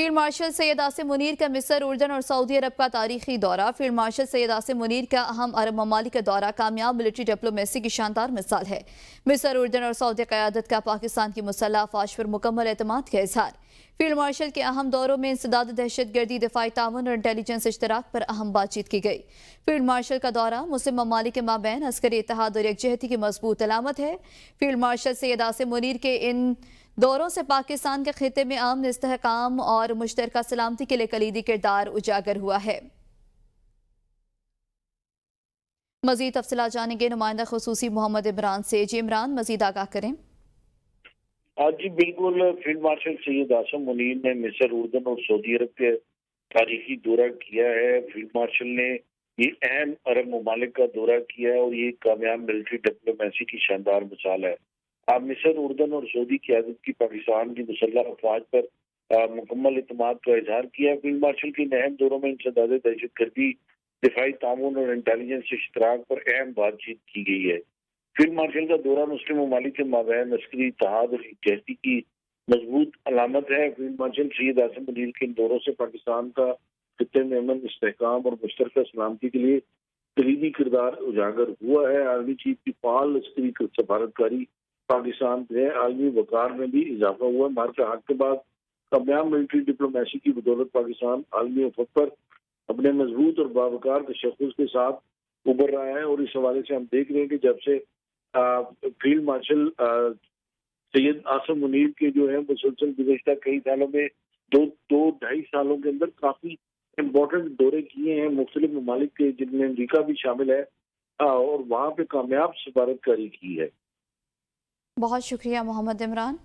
Field marshal Syed Asim Munir का मिस्र, उर्दन और सऊदी अरब का तारीखी दौरा। फील्ड मार्शल सैयद आसिम मुनीर का अहम अरब ममालिक का दौरा कामयाब मिलिट्री डिप्लोमेसी की शानदार मिसाल है। मिस्र, उर्दन और सऊदी क़यादत का पाकिस्तान की मुसल्लह अफ़वाज पर मुकम्मल एतमाद का इजहार। फील्ड मार्शल के अहम दौरों में इंसदाद दहशतगर्दी, दिफाई ताउन और इंटेलिजेंस इश्तराक पर अहम बातचीत की गई। फील्ड मार्शल का दौरा मुस्लिम ममालिक के माबैन अस्करी इत्तेहाद और यकजहती की मजबूत अलामत है। फील्ड मार्शल सैयद आसिम मुनीर के इन दौरों से पाकिस्तान के खिते में अमन, इस्तेहकाम और मुश्तरका सलामती के लिए कलीदी किरदार उजागर हुआ है। मजीद तफसीलात जानेंगे नुमाइंदा खुसूसी मोहम्मद इमरान से। जी इमरान, मजीद आगाह करें। आज जी बिल्कुल, फील्ड मार्शल सैयद आसिम मुनीर ने मिस्र, उर्दन और सऊदी अरब के तारीखी दौरा किया है। फील्ड मार्शल ने ये अहम अरब ममालिक का दौरा किया है और ये कामयाब मिलिट्री डिप्लोमेसी की शानदार मिसाल है। आप मिस्र, उर्दन और सऊदी क़यादत की पाकिस्तान की मुसल्लह अफवाज पर मुकम्मल इत्मीनान का इजहार किया। फील्ड मार्शल के इन अहम दौरों में इंसदाद दहशतगर्दी, दिफाई ताउन और इंटेलिजेंस इश्तराक पर अहम बातचीत की गई है। फील्ड मार्शल का दौरा मुस्लिम ममालिक के माबैन अस्करी इत्तेहाद और यकजहती की मजबूत अलामत है। फील्ड मार्शल सैयद आसिम मुनीर के इन दौरों से पाकिस्तान का खित्ते में अमन, इस्तेहकाम और मुश्तरका सलामती के लिए कलीदी किरदार उजागर हुआ है। आर्मी चीफ की फाल अस्करी सफारतकारी पाकिस्तान से आलमी वकार में भी इजाफा हुआ। मार्च हाथ के बाद कामयाब मिलिट्री डिप्लोमेसी की बदौलत पाकिस्तान आलमी उफक पर अपने मजबूत और बावकार तशख्खुस के साथ उभर रहा है। और इस हवाले से हम देख रहे हैं कि जब से फील्ड मार्शल सैयद आसिम मुनीर के जो है मुसलसल गुज़श्ता कई सालों में दो ढाई सालों के अंदर काफी इम्पोर्टेंट दौरे किए हैं मुख्तलिफ ममालिक के, जिनमें अमरीका भी शामिल है, और वहाँ पे कामयाब सफारतकारी की है। बहुत शुक्रिया मोहम्मद इमरान।